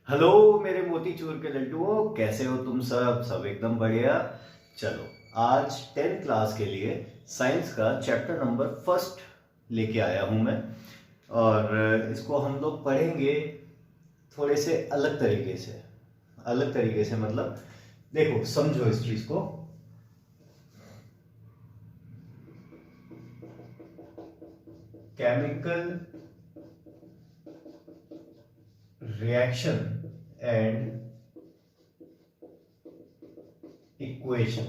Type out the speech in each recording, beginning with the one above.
Hello मेरे मोतीचूर के लड्डुओं, कैसे हो तुम सब एकदम बढ़िया। चलो, आज 10th क्लास के लिए साइंस का चैप्टर नंबर फर्स्ट लेके आया हूं मैं। और इसको हम लोग पढ़ेंगे थोड़े से अलग तरीके से मतलब देखो, समझो इस चीज को। Chemical reaction and equation.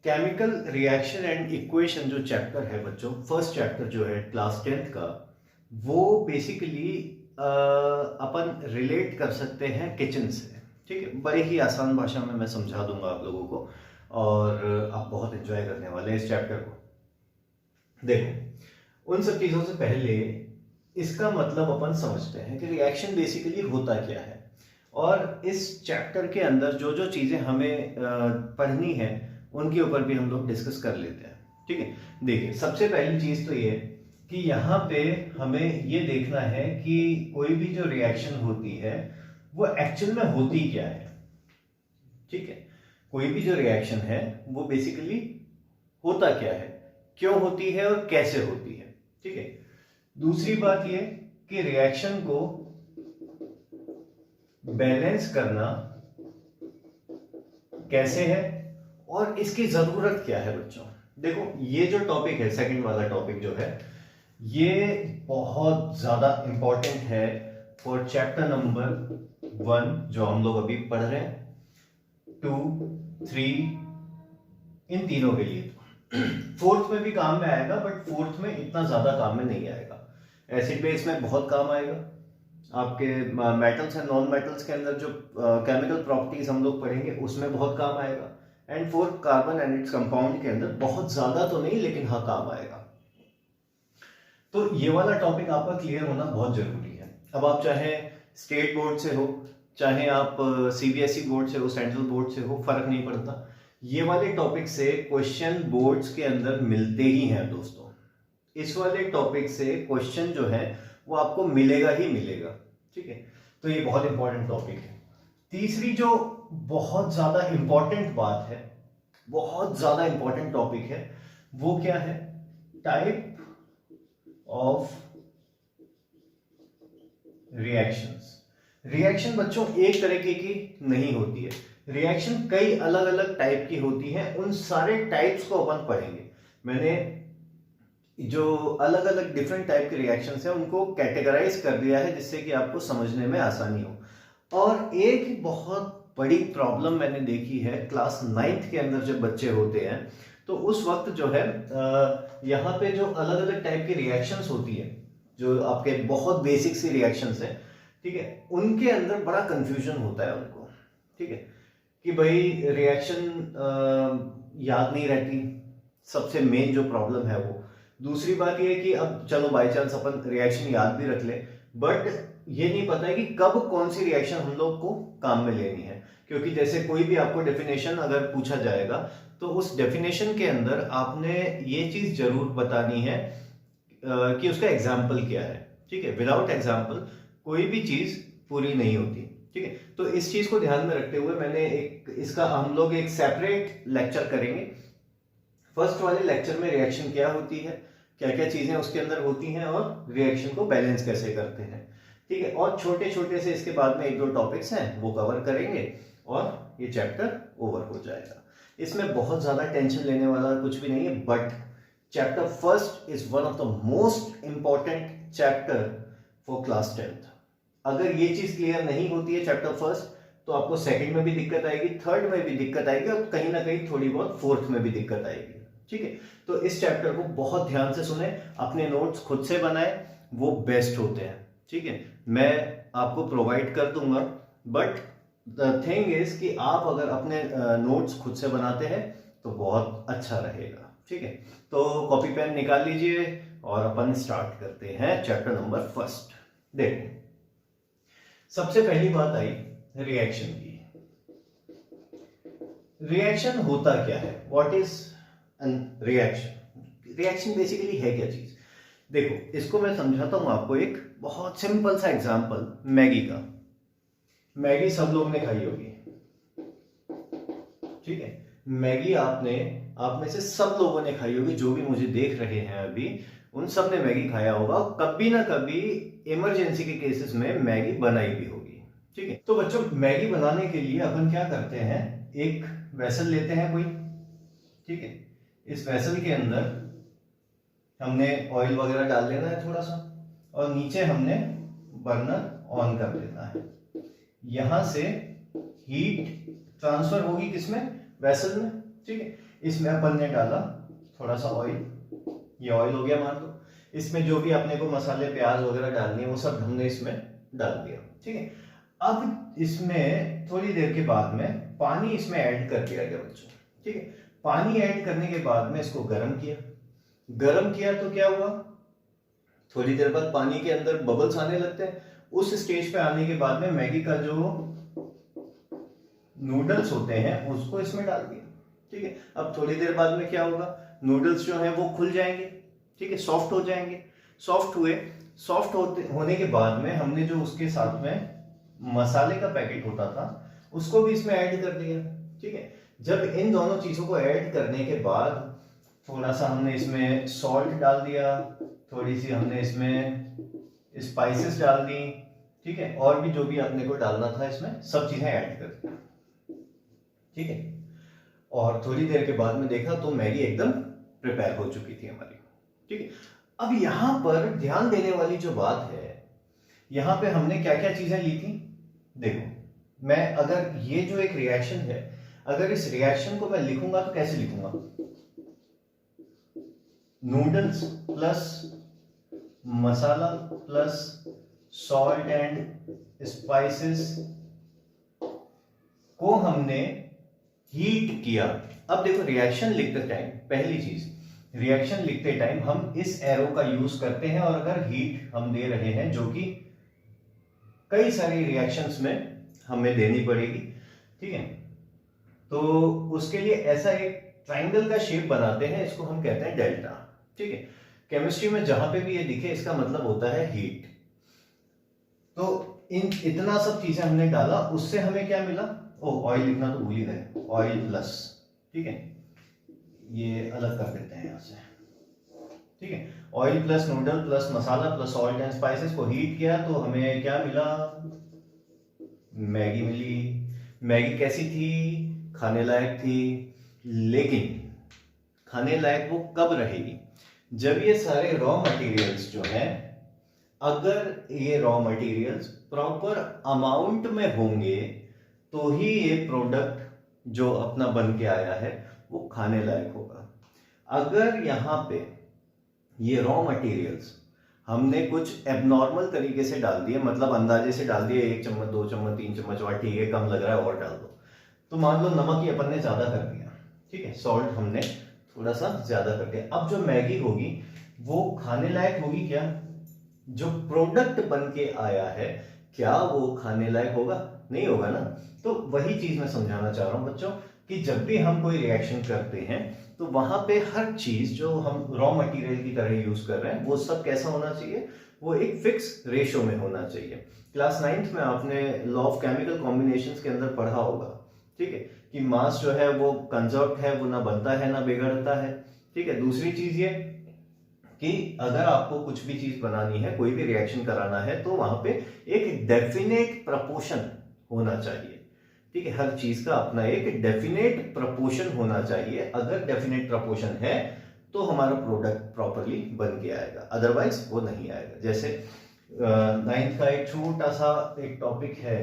Chemical reaction and equation जो चैप्टर है बच्चों, फर्स्ट चैप्टर जो है क्लास 10th का, वो बेसिकली अपन रिलेट कर सकते हैं किचन से। ठीक है, बड़े ही आसान भाषा में मैं समझा दूंगा आप लोगों को, और आप बहुत एंजॉय करने वाले हैं इस चैप्टर को। देखो, उन सब चीजों से पहले इसका मतलब अपन समझते हैं कि रिएक्शन बेसिकली होता क्या है, और इस चैप्टर के अंदर जो जो चीजें हमें पढ़नी है उनके ऊपर भी हम लोग डिस्कस कर लेते हैं। ठीक है, देखिए, सबसे पहली चीज तो ये कि यहाँ पे हमें ये देखना है कि कोई भी जो रिएक्शन होती है वो एक्चुअल में होती क्या है। ठीक है, कोई भी जो रिएक्शन है वो बेसिकली होता क्या है, क्यों होती है और कैसे होती है। ठीक है, दूसरी बात ये कि रिएक्शन को बैलेंस करना कैसे है और इसकी जरूरत क्या है बच्चों। देखो, ये जो टॉपिक है, सेकंड वाला टॉपिक जो है, ये बहुत ज्यादा इंपॉर्टेंट है फॉर चैप्टर नंबर 1 जो हम लोग अभी पढ़ रहे हैं, 2, 3, इन तीनों के लिए। फोर्थ में भी काम में आएगा, बट फोर्थ में इतना ज्यादा काम में नहीं आएगा। एसिड बेस में बहुत काम आएगा। आपके मेटल्स एंड नॉन मेटल्स के अंदर जो केमिकल प्रॉपर्टीज हम लोग पढ़ेंगे उसमें बहुत काम आएगा। And fourth, carbon and its compound के अंदर बहुत ज्यादा तो नहीं, लेकिन हाँ काम आएगा। तो ये वाला टॉपिक आपका क्लियर होना बहुत जरूरी है। अब आप चाहे स्टेट बोर्ड से हो, चाहे आप सीबीएसई बोर्ड से हो, सेंट्रल बोर्ड से हो, फर्क नहीं पड़ता। ये वाले टॉपिक से क्वेश्चन बोर्ड्स के अंदर मिलते ही हैं दोस्तों। इस वाले टॉपिक से क्वेश्चन जो है वो आपको मिलेगा ही मिलेगा। ठीक है, तो ये बहुत इंपॉर्टेंट टॉपिक है। तीसरी जो बहुत ज्यादा इंपॉर्टेंट बात है, बहुत ज्यादा इंपॉर्टेंट टॉपिक है, वो क्या है? Type of reactions. रिएक्शन बच्चों एक तरीके की नहीं होती है, रिएक्शन कई अलग अलग टाइप की होती है। उन सारे टाइप्स को अपन पढ़ेंगे। मैंने जो अलग अलग डिफरेंट टाइप के रिएक्शंस हैं उनको कैटेगराइज कर दिया है, जिससे कि आपको समझने में आसानी हो। और एक बहुत बड़ी प्रॉब्लम मैंने देखी है क्लास 9th के अंदर जब बच्चे होते हैं, तो उस वक्त जो है यहाँ पे जो अलग अलग टाइप की रिएक्शंस होती है, जो आपके बहुत बेसिक सी रिएक्शंस है, ठीक है, उनके अंदर बड़ा कंफ्यूजन होता है उनको। ठीक है, कि भाई रिएक्शन याद नहीं रहती, सबसे मेन जो प्रॉब्लम है वो। दूसरी बात ये है कि अब चलो बाई चांस अपन रिएक्शन याद भी रख ले, बट ये नहीं पता है कि कब कौन सी रिएक्शन हम लोग को काम में लेनी है। क्योंकि जैसे कोई भी आपको डेफिनेशन अगर पूछा जाएगा, तो उस डेफिनेशन के अंदर आपने ये चीज जरूर बतानी है कि उसका एग्जाम्पल क्या है। ठीक है, विदाउट एग्जाम्पल कोई भी चीज पूरी नहीं होती। ठीक है, तो इस चीज को ध्यान में रखते हुए मैंने इसका हम लोग एक सेपरेट लेक्चर करेंगे। फर्स्ट वाले लेक्चर में रिएक्शन क्या होती है, क्या क्या चीजें उसके अंदर होती हैं, और रिएक्शन को बैलेंस कैसे करते हैं। ठीक है, और छोटे छोटे से इसके बाद में एक दो टॉपिक्स हैं वो कवर करेंगे और ये चैप्टर ओवर हो जाएगा। इसमें बहुत ज्यादा टेंशन लेने वाला कुछ भी नहीं है, but chapter first is one of the most important chapter for class 10th। अगर ये चीज क्लियर नहीं होती है चैप्टर फर्स्ट, तो आपको सेकंड में भी दिक्कत आएगी, थर्ड में भी दिक्कत आएगी, और कहीं ना कहीं थोड़ी बहुत फोर्थ में भी दिक्कत आएगी। ठीक है, तो इस चैप्टर को बहुत ध्यान से सुने, अपने नोट्स खुद से बनाए, वो बेस्ट होते हैं। ठीक है, मैं आपको प्रोवाइड कर दूंगा, बट द थिंग इज कि आप अगर अपने नोट्स खुद से बनाते हैं तो बहुत अच्छा रहेगा। ठीक है, तो कॉपी पेन निकाल लीजिए और अपन स्टार्ट करते हैं चैप्टर नंबर फर्स्ट। देखो, सबसे पहली बात आई रिएक्शन की। रिएक्शन होता क्या है? What is an reaction? Reaction basically है क्या चीज? देखो इसको मैं समझाता हूं आपको एक बहुत सिंपल सा एग्जांपल मैगी का। मैगी सब लोग ने खाई होगी, ठीक है। मैगी आप में से सब लोगों ने खाई होगी, जो भी मुझे देख रहे हैं अभी उन सब ने मैगी खाया होगा। कभी ना कभी इमरजेंसी के केसेस में मैगी बनाई भी होगी, ठीक है। तो बच्चों मैगी बनाने के लिए अपन क्या करते हैं, एक वेसल लेते हैं कोई, ठीक है। इस वेसल के अंदर हमने ऑयल वगैरह डाल देना है थोड़ा सा, और नीचे हमने बर्नर ऑन कर देना है। यहां से हीट ट्रांसफर होगी किसमें, वेसल में, ठीक है। इसमें अपन ने डाला थोड़ा सा ऑयल, ये ऑयल हो गया मान लो। इसमें जो भी अपने को मसाले प्याज वगैरह डालनी है वो सब हमने इसमें डाल दिया, ठीक है। अब इसमें थोड़ी देर के बाद में पानी इसमें ऐड कर दिया गया बच्चों, ठीक है। पानी ऐड करने के बाद में इसको गर्म किया। गर्म किया तो क्या हुआ, थोड़ी देर बाद पानी के अंदर बबल्स आने लगते हैं। उस स्टेज पे आने के बाद में मैगी का जो नूडल्स होते हैं उसको इसमें डाल दिया, ठीक है। अब थोड़ी देर बाद में क्या होगा, नूडल्स जो है वो खुल जाएंगे, ठीक है, सॉफ्ट हो जाएंगे। सॉफ्ट हुए, होने के बाद में हमने जो उसके साथ में मसाले का पैकेट होता था उसको भी इसमें ऐड कर दिया, ठीक है। जब इन दोनों चीजों को ऐड करने के बाद थोड़ा सा हमने इसमें सॉल्ट डाल दिया, थोड़ी सी हमने इसमें स्पाइसेस डाल दी, ठीक है, और भी जो भी अपने को डालना था इसमें सब चीजें ऐड कर दी, ठीक है। और थोड़ी देर के बाद में देखा तो मैगी एकदम प्रिपेयर हो चुकी थी हमारी, ठीक है। अब यहां पर ध्यान देने वाली जो बात है, यहां पे हमने क्या क्या चीजें ली थी। देखो मैं अगर ये जो एक रिएक्शन है, अगर इस रिएक्शन को मैं लिखूंगा तो कैसे लिखूंगा, noodles plus masala plus salt and spices को हमने हीट किया। अब देखो रिएक्शन लिखते टाइम, पहली चीज रिएक्शन लिखते टाइम हम इस एरो का यूज करते हैं, और अगर हीट हम दे रहे हैं जो कि कई सारी रिएक्शंस में हमें देनी पड़ेगी, ठीक है, तो उसके लिए ऐसा एक ट्राइंगल का शेप बनाते हैं, इसको हम कहते हैं डेल्टा, ठीक है। केमिस्ट्री में जहां पे भी ये दिखे इसका मतलब होता है हीट। तो इतना सब चीजें हमने डाला, उससे हमें क्या मिला, ऑयल लिखना तो भूल ही गए, ऑयल प्लस, ठीक है, ये अलग कर देते हैं यहां से, ठीक है। Oil plus noodle plus masala plus salt and spices को हीट किया तो हमें क्या मिला, मैगी मिली। मैगी कैसी थी, खाने लायक थी, लेकिन खाने लायक वो कब रहेगी, जब ये सारे रॉ मटेरियल्स जो हैं, अगर ये रॉ मटेरियल्स प्रॉपर अमाउंट में होंगे तो ही ये प्रोडक्ट जो अपना बन के आया है वो खाने लायक होगा। अगर यहाँ पे ये रॉ मटेरियल्स हमने कुछ एबनॉर्मल तरीके से डाल दिए, मतलब अंदाजे से डाल दिए, 1 चम्मच 2 चम्मच 3 चम्मच, और ठीक है कम लग रहा है और डाल दो, तो मान लो नमक ही अपन ने ज्यादा कर दिया, ठीक है, सॉल्ट हमने थोड़ा सा ज्यादा कर दिया। अब जो मैगी होगी वो खाने लायक होगी क्या, जो प्रोडक्ट बन के आया है क्या वो खाने लायक होगा, नहीं होगा ना। तो वही चीज मैं समझाना चाह रहा हूं बच्चों कि जब भी हम कोई रिएक्शन करते हैं तो वहां पे हर चीज जो हम रॉ मटेरियल की तरह यूज कर रहे हैं वो सब कैसा होना चाहिए, वो एक फिक्स रेशो में होना चाहिए। क्लास 9th में आपने लॉ ऑफ केमिकल कॉम्बिनेशंस के अंदर पढ़ा होगा, ठीक है, कि मास जो है वो कंजर्व है, वो ना बनता है ना बिगड़ता है, ठीक है। दूसरी चीज ये कि अगर आपको कुछ भी चीज बनानी है, कोई भी रिएक्शन कराना है, तो वहां पे एक डेफिनेट प्रपोर्शन होना चाहिए, ठीक है। हर चीज का अपना एक डेफिनेट प्रपोर्शन होना चाहिए। अगर डेफिनेट प्रपोर्शन है तो हमारा प्रोडक्ट प्रॉपरली बन के आएगा, अदरवाइज वो नहीं आएगा। जैसे 9th का एक छोटा सा एक टॉपिक है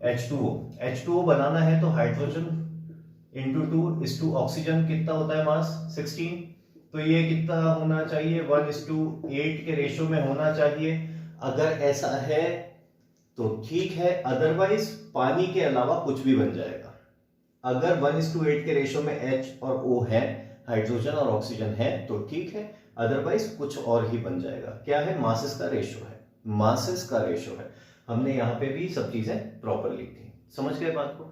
H2O। H2O बनाना है तो हाइड्रोजन इंटू 2 इस टू ऑक्सीजन कितना होता है मास 16, तो ये कितना होना चाहिए 1:8 के रेशो में होना चाहिए। अगर ऐसा है तो ठीक है, अदरवाइज पानी के अलावा कुछ भी बन जाएगा। अगर 1:8 के रेशो में H और O है, हाइड्रोजन और ऑक्सीजन है, तो ठीक है, अदरवाइज कुछ और ही बन जाएगा। क्या है, मासेस का रेशो है, मासेस का रेशो है। हमने यहाँ पे भी सब चीजें प्रॉपर लिखी, समझ गए बात को।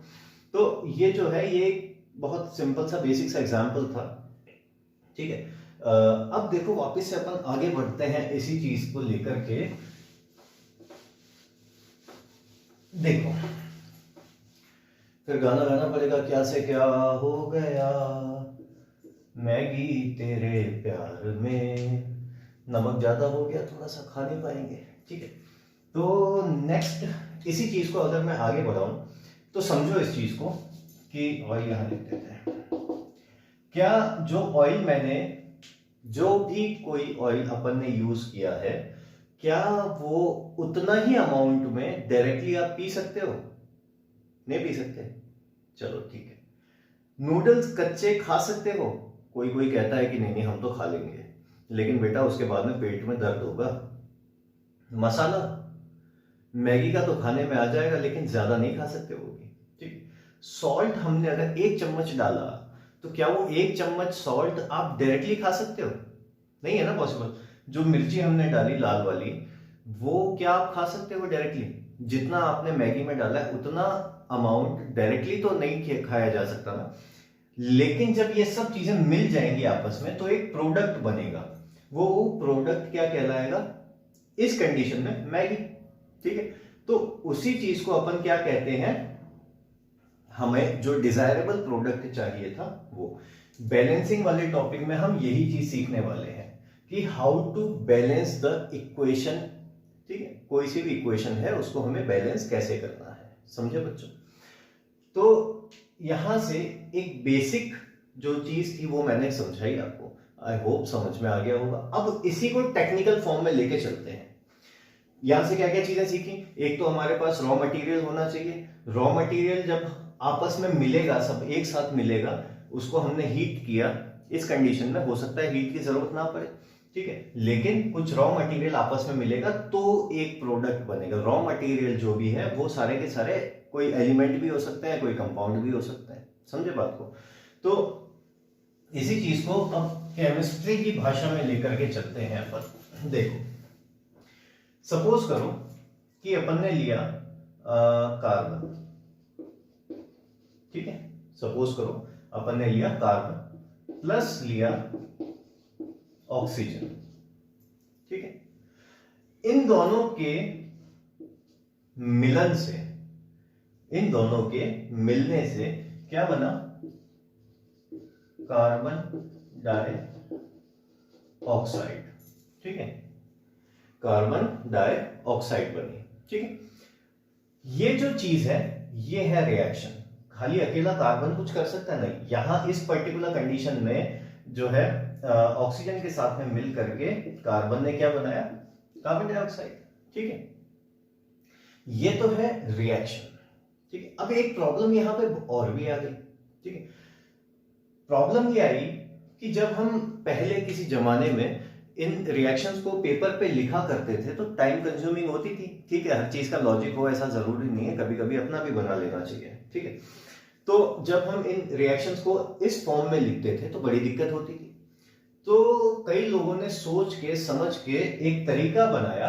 तो ये जो है ये बहुत सिंपल सा बेसिक सा एग्जाम्पल था, ठीक है। अब देखो वापस से अपन आगे बढ़ते हैं इसी चीज को लेकर के। देखो फिर गाना गाना पड़ेगा, क्या से क्या हो गया मैगी तेरे प्यार में, नमक ज्यादा हो गया थोड़ा सा खा नहीं पाएंगे, ठीक है। तो नेक्स्ट इसी चीज को अगर मैं आगे बढ़ाऊं तो समझो इस चीज को कि ऑयल यहां लिख देते हैं। क्या जो ऑयल मैंने, जो भी कोई ऑयल अपन ने यूज किया है, क्या वो उतना ही अमाउंट में डायरेक्टली आप पी सकते हो? नहीं पी सकते, चलो ठीक है। नूडल्स कच्चे खा सकते हो? कोई कोई कहता है कि नहीं नहीं हम तो खा लेंगे, लेकिन बेटा उसके बाद में पेट में दर्द होगा। मसाला मैगी का तो खाने में आ जाएगा, लेकिन ज्यादा नहीं खा सकते वो भी, ठीक। सॉल्ट हमने अगर 1 चम्मच डाला तो क्या वो 1 चम्मच सॉल्ट आप डायरेक्टली खा सकते हो? नहीं है ना पॉसिबल। जो मिर्ची हमने डाली लाल वाली, वो क्या आप खा सकते हो डायरेक्टली? जितना आपने मैगी में डाला है उतना अमाउंट डायरेक्टली तो नहीं खाया जा सकता ना। लेकिन जब ये सब चीजें मिल जाएंगी आपस में तो एक प्रोडक्ट बनेगा। वो प्रोडक्ट क्या कहलाएगा इस कंडीशन में? मैगी, ठीक है। तो उसी चीज को अपन क्या कहते हैं, हमें जो डिजायरेबल प्रोडक्ट चाहिए था वो। बैलेंसिंग वाले टॉपिक में हम यही चीज सीखने वाले हैं कि how to balance the equation, ठीक है। कोई सी भी इक्वेशन है उसको हमें बैलेंस कैसे करना है, समझे बच्चों। तो यहां से एक बेसिक जो चीज थी वो मैंने समझाई आपको, आई होप समझ में आ गया होगा। अब इसी को टेक्निकल फॉर्म में लेके चलते हैं। यहां से क्या क्या चीजें सीखी? एक तो हमारे पास रॉ मटेरियल होना चाहिए। रॉ मटेरियल जब आपस में मिलेगा, सब एक साथ मिलेगा, उसको हमने हीट किया, इस कंडीशन में हो सकता है हीट की जरूरत ना पड़े, ठीक है। लेकिन कुछ रॉ मटेरियल आपस में मिलेगा तो एक प्रोडक्ट बनेगा। रॉ मटेरियल जो भी है वो सारे के सारे कोई एलिमेंट भी हो सकते हैं, कोई कंपाउंड भी हो सकता है, समझे बात को। तो इसी चीज को अब केमिस्ट्री की भाषा में लेकर के चलते हैं अपन। देखो सपोज करो कि अपन ने लिया कार्बन, ठीक है। सपोज करो अपन ने लिया कार्बन प्लस लिया ऑक्सीजन, ठीक है। इन दोनों के मिलन से, इन दोनों के मिलने से क्या बना? कार्बन डाई ऑक्साइड, ठीक है। कार्बन डाई ऑक्साइड बनी, ठीक है। ये जो चीज है ये है रिएक्शन। खाली अकेला कार्बन कुछ कर सकता नहीं। यहां इस पर्टिकुलर कंडीशन में जो है ऑक्सीजन के साथ में मिल करके कार्बन ने क्या बनाया? कार्बन डाइऑक्साइड, ठीक है। ये तो है रिएक्शन, ठीक है। अब एक प्रॉब्लम यहां पे और भी आ गई, ठीक है। प्रॉब्लम ये आई कि जब हम पहले किसी जमाने में इन रिएक्शंस को पेपर पे लिखा करते थे तो टाइम कंज्यूमिंग होती थी, ठीक है। हर चीज का लॉजिक हो ऐसा जरूरी नहीं है, कभी कभी अपना भी बना लेना चाहिए, ठीक है। तो जब हम इन रिएक्शंस को इस फॉर्म में लिखते थे तो बड़ी दिक्कत होती थी। तो कई लोगों ने सोच के समझ के एक तरीका बनाया,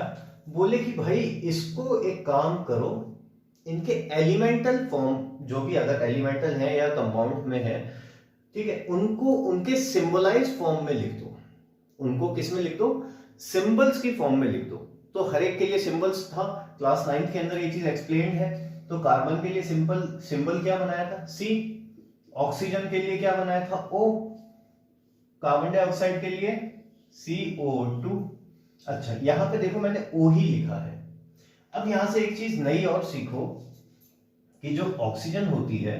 बोले कि भाई इसको एक काम करो, इनके एलिमेंटल फॉर्म जो भी अगर एलिमेंटल है या कंपाउंड में है, ठीक है, उनको उनके सिंबलाइज फॉर्म में लिख दो। उनको किस में लिख दो? सिंबल्स की फॉर्म में लिख दो। तो हर एक के लिए सिंबल्स था, क्लास 9 के अंदर ये चीज एक्सप्लेन्ड है। तो कार्बन के लिए सिंबल क्या बनाया था? C। ऑक्सीजन के लिए क्या बनाया था? O। कार्बन डाइऑक्साइड के लिए CO2। अच्छा यहां पे देखो मैंने O ही लिखा है। अब यहां से एक चीज नई और सीखो कि जो ऑक्सीजन होती है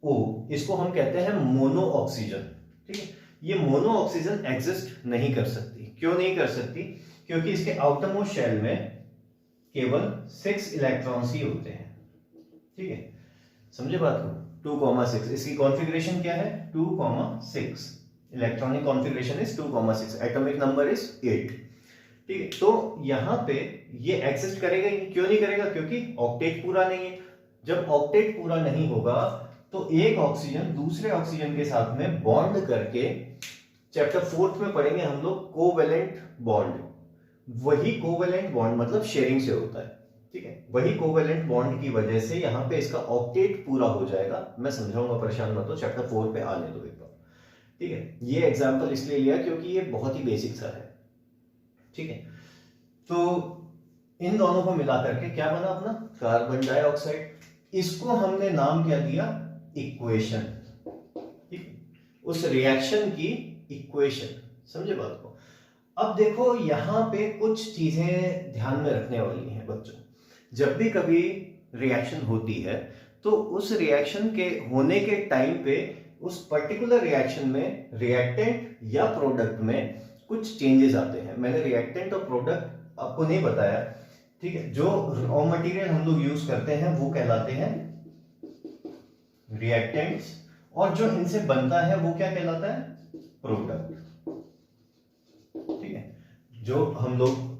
O, इसको हम कहते हैं मोनो ऑक्सीजन, ठीक है। ये मोनो ऑक्सीजन एग्जिस्ट नहीं कर सकती। क्यों नहीं कर सकती? क्योंकि इसके आउटर मोस्ट शेल में केवल 6 इलेक्ट्रॉन्स ही होते हैं, ठीक है। समझे बात को? 2,6। इसकी कॉन्फ़िगरेशन क्या है? 2,6। Electronic configuration is 2,6। Atomic number is 8, ठीक है। तो यहां पे ये एग्जिस्ट करेगा ही क्यों नहीं करेगा? क्योंकि ऑक्टेट पूरा नहीं है। जब ऑक्टेट पूरा नहीं होगा तो एक ऑक्सीजन दूसरे ऑक्सीजन के साथ में बॉन्ड करके, चैप्टर 4 में पढ़ेंगे हम लोग कोवेलेंट बॉन्ड। वही कोवेलेंट बॉन्ड मतलब शेयरिंग से होता है, ठीक है। वही कोवेलेंट बॉन्ड की वजह से यहां पे इसका ऑक्टेट पूरा हो जाएगा। मैं समझाऊंगा, परेशान मत हो, चैप्टर 4 पे आने दो एक बार, ठीक है, ये एग्जाम्पल इसलिए लिया क्योंकि ये बहुत ही बेसिक सा है। ठीक है, तो इन दोनों को मिला करके क्या बना अपना कार्बन डाइऑक्साइड। इसको हमने नाम क्या दिया, इक्वेशन। ठीक, उस रिएक्शन की इक्वेशन, समझे बात को। अब देखो यहां पे कुछ चीजें ध्यान में रखने वाली हैं बच्चों। जब भी कभी रिएक्शन होती है तो उस रिएक्शन के होने के टाइम पे उस पर्टिकुलर रिएक्शन में रिएक्टेंट या प्रोडक्ट में कुछ चेंजेस आते हैं। मैंने रिएक्टेंट और प्रोडक्ट आपको नहीं बताया। ठीक है, जो रॉ मटेरियल हम लोग यूज करते हैं वो कहलाते हैं रिएक्टेंट्स, और जो इनसे बनता है वो क्या कहलाता है, प्रोडक्ट। ठीक है, जो हम लोग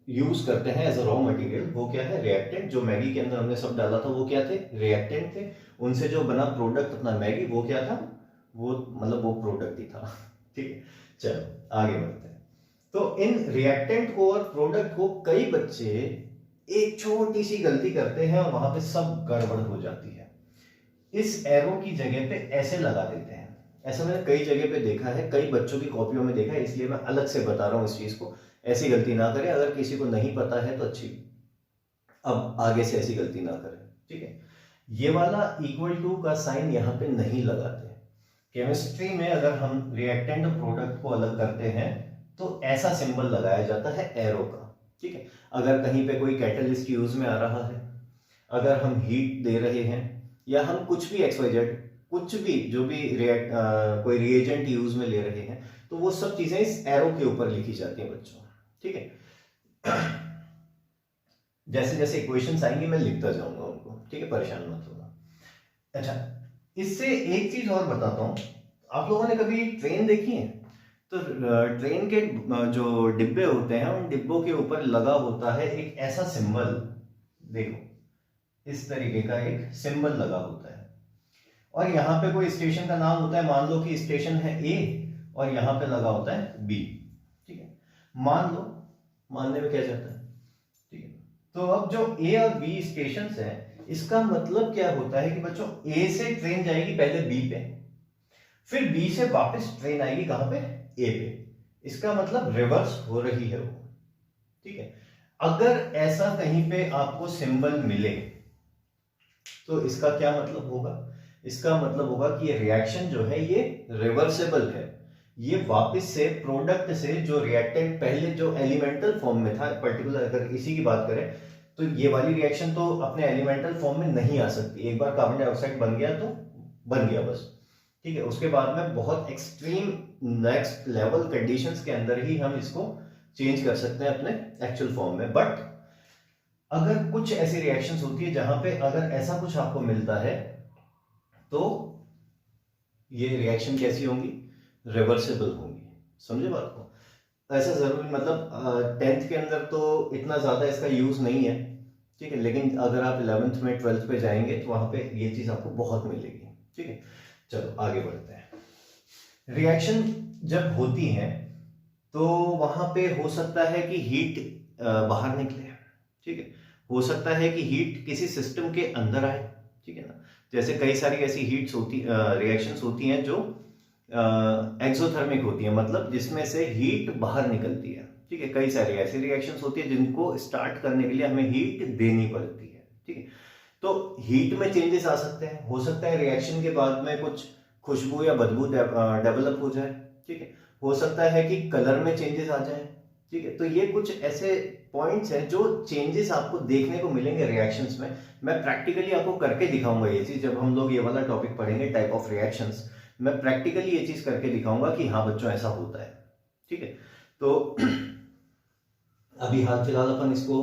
यूज करते हैं एज अ रॉ मटेरियल वो क्या है, रिएक्टेंट। जो मैगी के अंदर हमने सब डाला था वो क्या थे, रिएक्टेंट थे। उनसे जो बना प्रोडक्ट अपना मैगी वो क्या था, वो मतलब वो प्रोडक्ट ही था। ठीक है, चलो आगे बढ़ते हैं। तो इन रिएक्टेंट को और प्रोडक्ट को कई बच्चे एक छोटी सी गलती करते हैं और वहां पे सब गड़बड़ हो जाती है। इस एरो की जगह पे ऐसे लगा देते हैं। ऐसा मैंने कई जगह पे देखा है, कई बच्चों की कॉपियों में देखा है, इसलिए मैं अलग से बता रहा हूं इस चीज को। ऐसी गलती ना करें, अगर किसी को नहीं पता है तो अच्छी, अब आगे से ऐसी गलती ना करें। ठीक है, ये वाला इक्वल टू का साइन यहाँ पे नहीं लगाते। केमिस्ट्री में अगर हम रिएक्टेंट और प्रोडक्ट को अलग करते हैं तो ऐसा सिंबल लगाया जाता है एरो का। ठीक है, अगर कहीं पे कोई कैटलिस्ट यूज में आ रहा है, अगर हम हीट दे रहे हैं, या हम कुछ भी XYZ कुछ भी जो भी कोई रिएजेंट यूज में ले रहे हैं, तो वो सब चीजें इस एरो के ऊपर लिखी जाती हैं बच्चों। ठीक है, जैसे जैसे इक्वेशंस आएंगी मैं लिखता जाऊंगा उनको। ठीक है, परेशान मत होना। अच्छा, इससे एक चीज और बताता हूं। आप लोगों ने कभी ट्रेन देखी है? तो ट्रेन के जो डिब्बे होते हैं उन डिब्बों के ऊपर लगा होता है एक ऐसा सिंबल, देखो इस तरीके का एक सिंबल लगा होता है, और यहाँ पे कोई स्टेशन का नाम होता है। मान लो कि स्टेशन है ए और यहाँ पे लगा होता है बी। ठीक है, मान लो, मानने में क्या जाता है। ठीक है, तो अब जो ए और बी स्टेशन है, इसका मतलब क्या होता है कि बच्चों ए से ट्रेन जाएगी पहले बी पे, फिर बी से वापस ट्रेन आएगी कहां पे, ए पे। इसका मतलब रिवर्स हो रही है वो। ठीक है, अगर ऐसा कहीं पे आपको सिंबल मिले तो इसका क्या मतलब होगा, इसका मतलब होगा कि ये रिएक्शन जो है ये रिवर्सेबल है। ये वापस से प्रोडक्ट से जो रिएक्टेंट पहले जो एलिमेंटल फॉर्म में था, पर्टिकुलर अगर इसी की बात करें तो ये वाली रिएक्शन तो अपने एलिमेंटल फॉर्म में नहीं आ सकती। एक बार कार्बन डाइऑक्साइड बन गया तो बन गया बस। ठीक है, उसके बाद में बहुत एक्सट्रीम नेक्स्ट लेवल कंडीशंस के अंदर ही हम इसको चेंज कर सकते हैं अपने एक्चुअल फॉर्म में। बट अगर कुछ ऐसी रिएक्शंस होती है जहां पे अगर ऐसा कुछ आपको मिलता है तो ये रिएक्शन कैसी होंगी, रिवर्सेबल होंगी। समझे बात को। ऐसा जरूरी मतलब 10th के अंदर तो इतना ज्यादा इसका यूज नहीं है। ठीक है, लेकिन अगर आप 11th में 12th पे जाएंगे तो वहां पे ये चीज आपको बहुत मिलेगी। ठीक है, चलो आगे बढ़ते हैं। रिएक्शन जब होती है तो वहां पे हो सकता है कि हीट बाहर निकले। ठीक है, हो सकता है कि हीट किसी सिस्टम के अंदर आए। ठीक है ना, जैसे कई सारी ऐसी हीट्स होती रिएक्शंस होती हैं जो एक्सोथर्मिक होती है, मतलब जिसमें से हीट बाहर निकलती है। ठीक है, कई सारी ऐसी रिएक्शंस होती है जिनको स्टार्ट करने के लिए हमें हीट देनी पड़ती है। ठीक है, तो हीट में चेंजेस आ सकते हैं। हो सकता है रिएक्शन के बाद में कुछ खुशबू या बदबू डेवलप हो जाए। ठीक है, हो सकता है कि कलर में चेंजेस आ जाए। ठीक है, तो ये कुछ ऐसे पॉइंट्स हैं जो चेंजेस आपको देखने को मिलेंगे रिएक्शंस में। मैं प्रैक्टिकली आपको करके दिखाऊंगा ये चीज, जब हम लोग ये वाला टॉपिक पढ़ेंगे टाइप ऑफ रिएक्शंस, मैं प्रैक्टिकली ये चीज करके दिखाऊंगा कि हाँ बच्चों ऐसा होता है। ठीक है, तो अभी हाल फिलहाल अपन इसको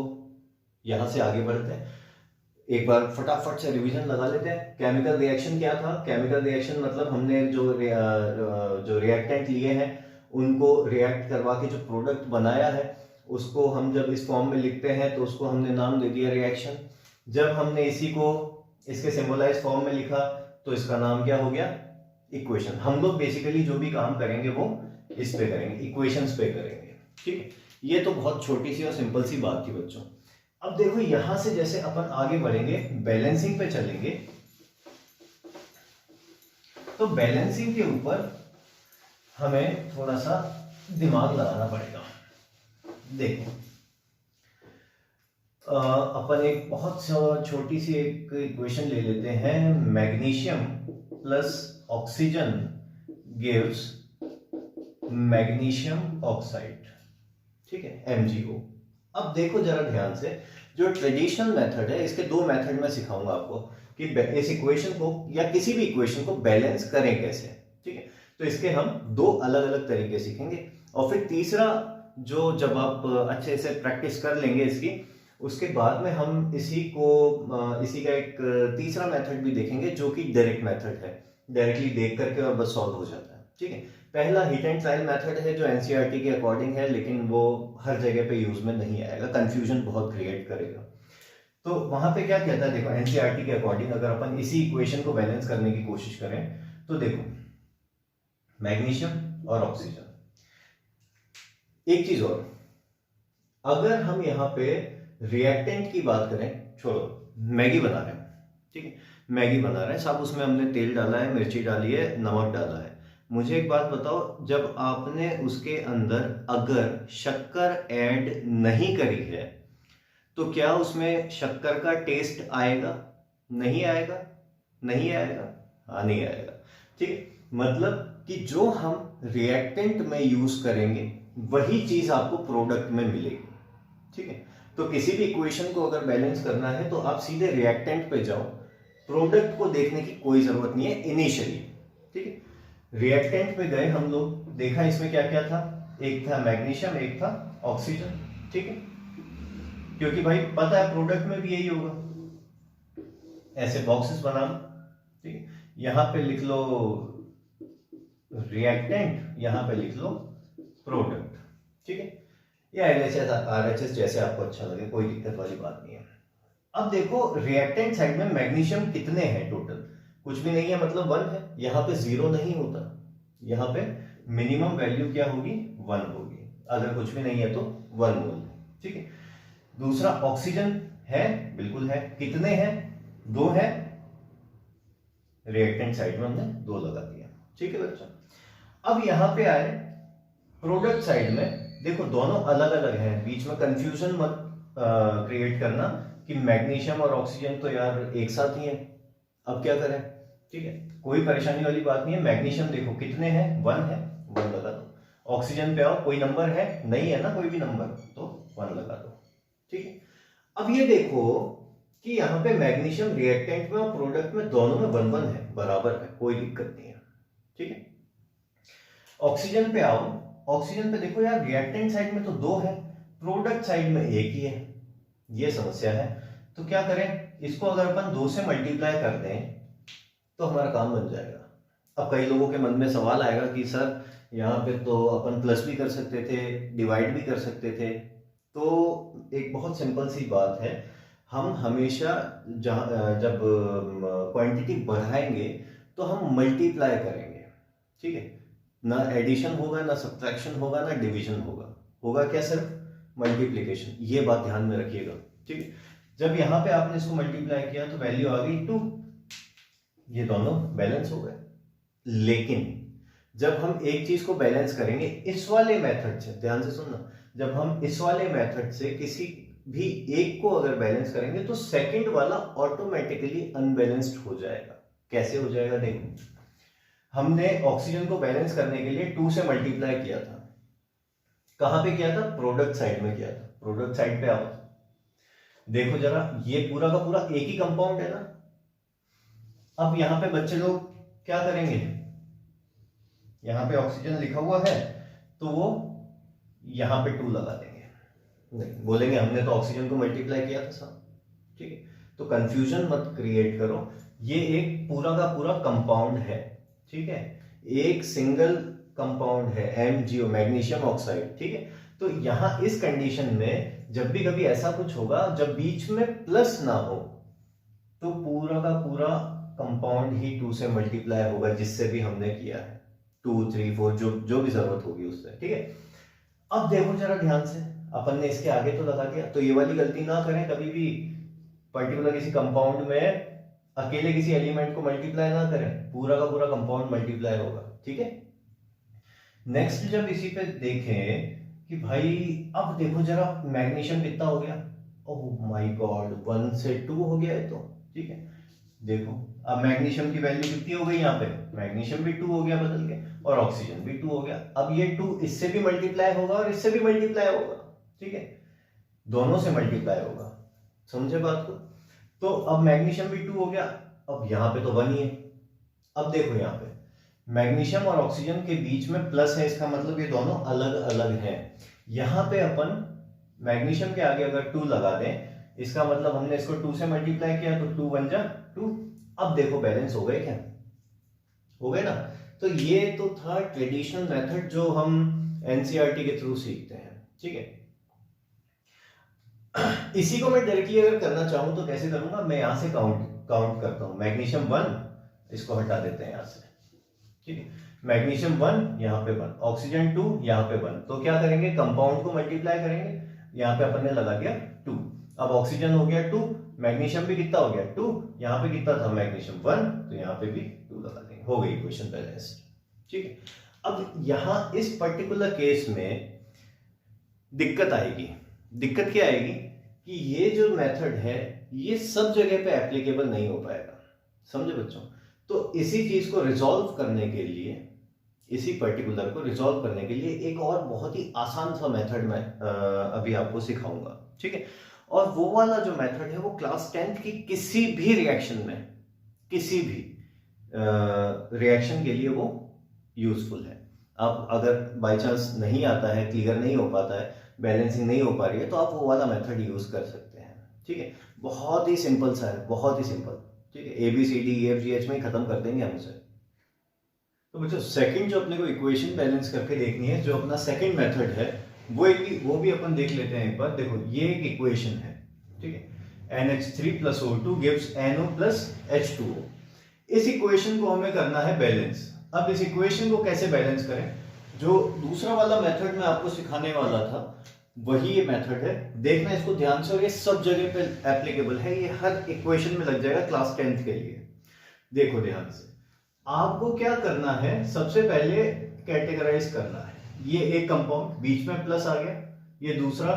यहां से आगे बढ़ते हैं। एक बार फटाफट से रिवीजन लगा लेते हैं। केमिकल रिएक्शन क्या था, केमिकल रिएक्शन मतलब हमने जो रिएक्टेंट लिए हैं उनको रिएक्ट करवा के जो प्रोडक्ट बनाया है उसको हम जब इस फॉर्म में लिखते हैं तो उसको हमने नाम दे दिया रिएक्शन। जब हमने इसी को इसके सिंबलाइज फॉर्म में लिखा तो इसका नाम क्या हो गया, इक्वेशन। हम लोग बेसिकली जो भी काम करेंगे वो इस पे करेंगे, इक्वेशंस पे करेंगे। ठीक है, ये तो बहुत छोटी सी और सिंपल सी बात थी बच्चों। अब देखो यहां से जैसे अपन आगे बढ़ेंगे बैलेंसिंग पे चलेंगे, तो बैलेंसिंग के ऊपर हमें थोड़ा सा दिमाग लगाना पड़ेगा। देखो अपन एक बहुत छोटी सी एक इक्वेशन ले लेते हैं, magnesium plus oxygen gives magnesium oxide, ठीक है, MgO। अब देखो जरा ध्यान से, जो ट्रेडिशनल मेथड है, इसके दो मेथड में सिखाऊंगा आपको कि इस इक्वेशन को या किसी भी इक्वेशन को बैलेंस करें कैसे, ठीक है। तो इसके हम दो अलग अलग तरीके सीखेंगे, और फिर तीसरा जो जब आप अच्छे से प्रैक्टिस कर लेंगे इसकी, उसके बाद में हम इसी का एक तीसरा मेथड भी देखेंगे जो कि डायरेक्ट मेथड है, डायरेक्टली देख करके और बस सॉल्व हो जाता है, ठीक है। पहला हिट एंड ट्रायल मेथड है जो एनसीईआरटी के अकॉर्डिंग है, लेकिन वो हर जगह पे यूज में नहीं आएगा, कंफ्यूजन बहुत क्रिएट करेगा। तो वहां पे क्या कहता है, देखो एनसीईआरटी के अकॉर्डिंग अगर अपन इसी इक्वेशन को बैलेंस करने की कोशिश करें तो देखो मैग्नीशियम और ऑक्सीजन। एक चीज और, अगर हम यहाँ पे रिएक्टेंट की बात करें, छोड़ो, मैगी बना रहे हैं, ठीक है, मैगी बना रहे हैं साहब, उसमें हमने तेल डाला है, मिर्ची डाली है, नमक डाला है। मुझे एक बात बताओ, जब आपने उसके अंदर अगर शक्कर ऐड नहीं करी है तो क्या उसमें शक्कर का टेस्ट आएगा? नहीं आएगा, नहीं आएगा, हाँ नहीं आएगा, ठीक है। मतलब कि जो हम रिएक्टेंट में यूज करेंगे वही चीज आपको प्रोडक्ट में मिलेगी, ठीक है। तो किसी भी इक्वेशन को अगर बैलेंस करना है तो आप सीधे रिएक्टेंट पे जाओ, प्रोडक्ट को देखने की कोई जरूरत नहीं है इनिशियली, ठीक है। रिएक्टेंट पे गए हम लोग, देखा इसमें क्या क्या था, एक था मैग्नीशियम, एक था ऑक्सीजन, ठीक है, क्योंकि भाई पता है प्रोडक्ट में भी यही होगा। ऐसे बॉक्सेस बना लो, ठीक है, यहां पे लिख लो रिएक्टेंट, यहां पे लिख लो प्रोडक्ट, ठीक है, या LHS RHS जैसे आपको अच्छा लगे, कोई दिक्कत वाली बात नहीं है। अब देखो रिएक्टेंट साइड में मैग्नीशियम कितने हैं टोटल, कुछ भी नहीं है, मतलब 1 है, यहाँ पे 0 नहीं होता, यहाँ पे मिनिमम वैल्यू क्या होगी, 1 होगी, अगर कुछ भी नहीं है तो 1 मोल, ठीक है। दूसरा ऑक्सीजन है, बिल्कुल है, कितने हैं, 2 है, रिएक्टेंट साइड में हमने 2 लगा दिया, ठीक है बच्चों। अब यहां पे आए प्रोडक्ट साइड में, देखो दोनों अलग अलग हैं, बीच में कंफ्यूजन मत क्रिएट करना कि मैग्नीशियम और ऑक्सीजन तो यार एक साथ ही है, अब क्या करें, ठीक है, कोई परेशानी वाली बात नहीं है। मैग्नीशियम देखो कितने हैं, 1 है, 1 लगा दो। ऑक्सीजन पे आओ, कोई नंबर है, नहीं है ना कोई भी नंबर, तो 1 लगा दो, ठीक है। अब ये देखो कि यहाँ पे मैग्नीशियम रिएक्टेंट में और प्रोडक्ट में दोनों में 1-1 है, बराबर है, कोई दिक्कत नहीं है, ठीक है। ऑक्सीजन पे आओ, ऑक्सीजन पे देखो यार रिएक्टेंट साइड में तो 2 है, प्रोडक्ट साइड में 1 ही है, ये समस्या है। तो क्या करें, इसको अगर अपन 2 से मल्टीप्लाई कर दें तो हमारा काम बन जाएगा। अब कई लोगों के मन में सवाल आएगा कि सर यहाँ पे तो अपन प्लस भी कर सकते थे, डिवाइड भी कर सकते थे। तो एक बहुत सिंपल सी बात है, हम हमेशा जब क्वांटिटी बढ़ाएंगे तो हम मल्टीप्लाई करेंगे, ठीक है, ना एडिशन होगा, ना सब्ट्रैक्शन होगा, ना डिवीजन होगा, होगा क्या, सिर्फ मल्टीप्लिकेशन, ये बात ध्यान में रखिएगा, ठीक है। जब यहां पे आपने इसको मल्टीप्लाई किया तो वैल्यू आ गई 2, ये दोनों बैलेंस हो गए। लेकिन जब हम एक चीज को बैलेंस करेंगे इस वाले मेथड से, ध्यान से सुनना, जब हम इस वाले मेथड से किसी भी एक को अगर बैलेंस करेंगे तो सेकंड वाला ऑटोमेटिकली अनबैलेंस्ड हो जाएगा। कैसे हो जाएगा, देखो हमने ऑक्सीजन को बैलेंस करने के लिए 2 से मल्टीप्लाई किया था, कहां पे किया था, प्रोडक्ट साइड में किया था। प्रोडक्ट साइड पे आओ, देखो जरा, ये पूरा का पूरा एक ही कंपाउंड है ना। अब यहां पे बच्चे लोग क्या करेंगे, यहां पे ऑक्सीजन लिखा हुआ है तो वो यहां पे 2 लगा देंगे, नहीं बोलेंगे हमने तो ऑक्सीजन को मल्टीप्लाई किया था साहब, ठीक है। तो कंफ्यूजन मत क्रिएट करो, ये एक पूरा का पूरा कंपाउंड है, ठीक है, एक सिंगल कंपाउंड है, MgO, मैग्नीशियम ऑक्साइड, ठीक है। तो यहां इस कंडीशन में जब भी कभी ऐसा कुछ होगा, जब बीच में प्लस ना हो तो पूरा का पूरा कंपाउंड ही 2 से मल्टीप्लाई होगा, जिससे भी हमने किया है, 2, 3, 4 जो भी जरूरत होगी उससे, ठीक है। अब देखो जरा ध्यान से, अपन ने इसके आगे तो लगा दिया, तो ये वाली गलती ना करें कभी भी, पर्टिकुलर किसी कंपाउंड में अकेले किसी एलिमेंट को मल्टीप्लाई ना करें, पूरा का पूरा कंपाउंड मल्टीप्लाई होगा, ठीक है। नेक्स्ट जब इसी पे देखें कि भाई अब देखो जरा मैग्नीशियम कितना हो गया, ओह माय गॉड 1 से 2 हो गया है। तो ठीक है, देखो अब मैग्नीशियम की वैल्यू कितनी हो गई, यहाँ पे मैग्नीशियम भी 2 हो गया बदल के, और ऑक्सीजन भी 2 हो गया। अब ये 2 इससे भी मल्टीप्लाई होगा और इससे भी मल्टीप्लाई होगा, ठीक है, दोनों से मल्टीप्लाई होगा, समझे बात को। तो अब मैग्नीशियम भी 2 हो गया, अब यहाँ पे तो 1 ही है। अब देखो यहाँ पे मैग्नीशियम और ऑक्सीजन के बीच में प्लस है, इसका मतलब ये दोनों अलग अलग हैं। यहाँ पे अपन मैग्नीशियम के आगे अगर 2 लगा दें, इसका मतलब हमने इसको 2 से मल्टीप्लाई किया तो 2 1 जा 2। अब देखो बैलेंस हो गए क्या, हो गए ना। तो ये तो था ट्रेडिशनल मेथड जो हम एनसीईआरटी के थ्रू सीखते हैं, ठीक है। इसी को मैं डायरेक्टली अगर करना चाहूं तो कैसे करूंगा, मैं यहां से काउंट करता हूं। मैग्नीशियम 1, इसको हटा देते हैं यहां से, ठीक है। मैग्नीशियम 1 यहाँ पे 1, ऑक्सीजन 2 यहाँ पे 1। तो क्या करेंगे, कंपाउंड को मल्टीप्लाई करेंगे, यहाँ पे अपन ने लगा दिया 2। अब ऑक्सीजन हो गया 2, मैग्नीशियम भी कितना हो गया 2, यहाँ पे कितना था मैग्नीशियम 1, तो यहाँ पे भी 2 लगा देंगे, हो गई इक्वेशन बैलेंस, ठीक है। अब यहाँ इस पर्टिकुलर केस में दिक्कत आएगी। दिक्कत क्या आएगी कि ये जो मेथड है ये सब जगह पे एप्लीकेबल नहीं हो पाएगा, समझे बच्चों। तो इसी चीज को रिजॉल्व करने के लिए, इसी पर्टिकुलर को रिजॉल्व करने के लिए एक और बहुत ही आसान सा मेथड मैं अभी आपको सिखाऊंगा, ठीक है। और वो वाला जो मेथड है वो क्लास 10th की किसी भी रिएक्शन में, किसी भी रिएक्शन के लिए वो यूजफुल है। अब अगर बाय चांस नहीं आता है, क्लियर नहीं हो पाता है, बैलेंसिंग नहीं हो पा रही है, तो आप वो वाला मेथड यूज कर सकते हैं, ठीक है। बहुत ही सिंपल सा है, बहुत ही सिंपल, ठीक है। ABCDEFGH में ही खत्म कर देंगे हम उसे। तो बच्चों सेकंड जो अपने को इक्वेशन बैलेंस करके देखनी है, जो अपना सेकंड मेथड है, वो भी अपन देख लेते हैं एक बार। देखो ये एक इक्वेशन है, ठीक है। NH3 + O2 gives NO + H2O। इस इक्वेशन को हमें करना है बैलेंस। अब इस इक्वेशन को कैसे बैलेंस करें, जो दूसरा वाला मेथड मैं आपको सिखाने वाला था वही ये मेथड है। देखना इसको ध्यान से, और ये सब जगह पे एप्लीकेबल है, ये हर इक्वेशन में लग जाएगा क्लास 10th के लिए। देखो ध्यान से, आपको क्या करना है, सबसे पहले कैटेगराइज करना है। ये एक कंपाउंड, बीच में प्लस आ गया, ये दूसरा,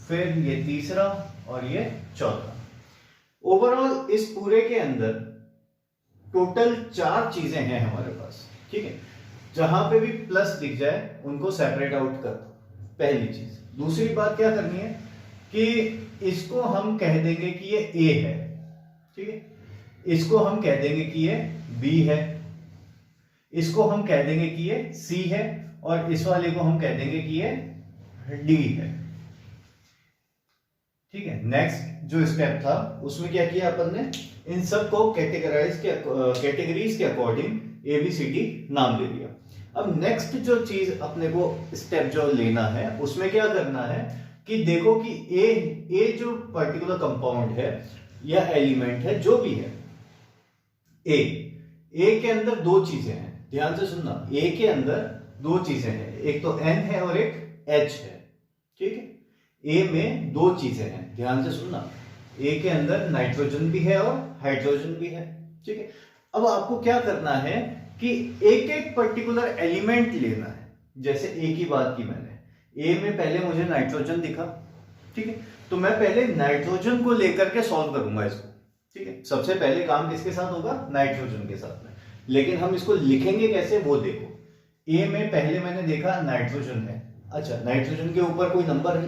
फिर ये तीसरा और ये चौथा। ओवरऑल इस पूरे के अंदर टोटल 4 चीजें हैं हमारे पास, ठीक है। जहां पे भी प्लस दिख जाए उनको सेपरेट आउट कर दो, पहली चीज। दूसरी बात क्या करनी है कि इसको हम कह देंगे कि ये A है, ठीक है। इसको हम कह देंगे कि ये B है, इसको हम कह देंगे कि ये C है, और इस वाले को हम कह देंगे कि ये D है, ठीक है। नेक्स्ट जो स्टेप था उसमें क्या किया अपन ने, इन सब को कैटेगरीज के अकॉर्डिंग ABCD नाम ले लिया। अब नेक्स्ट जो चीज अपने को स्टेप जो लेना है उसमें क्या करना है कि देखो कि ए जो पर्टिकुलर कंपाउंड है या एलिमेंट है, जो भी है, ए के अंदर 2 चीजें हैं, ध्यान से सुनना। ए के अंदर 2 चीजें हैं, एक तो N है और एक H है, ठीक है। ए में 2 चीजें हैं, ध्यान से सुनना। ए के अंदर नाइट्रोजन भी है और हाइड्रोजन भी है, ठीक है। अब आपको क्या करना है कि एक एक पर्टिकुलर एलिमेंट लेना है। जैसे ए की बात की मैंने, ए में पहले मुझे नाइट्रोजन दिखा, ठीक है। तो मैं पहले नाइट्रोजन को लेकर के सॉल्व करूंगा इसको, ठीक है। सबसे पहले काम किसके साथ होगा, नाइट्रोजन के साथ में। लेकिन हम इसको लिखेंगे कैसे वो देखो। ए में पहले मैंने देखा नाइट्रोजन है, अच्छा नाइट्रोजन के ऊपर कोई नंबर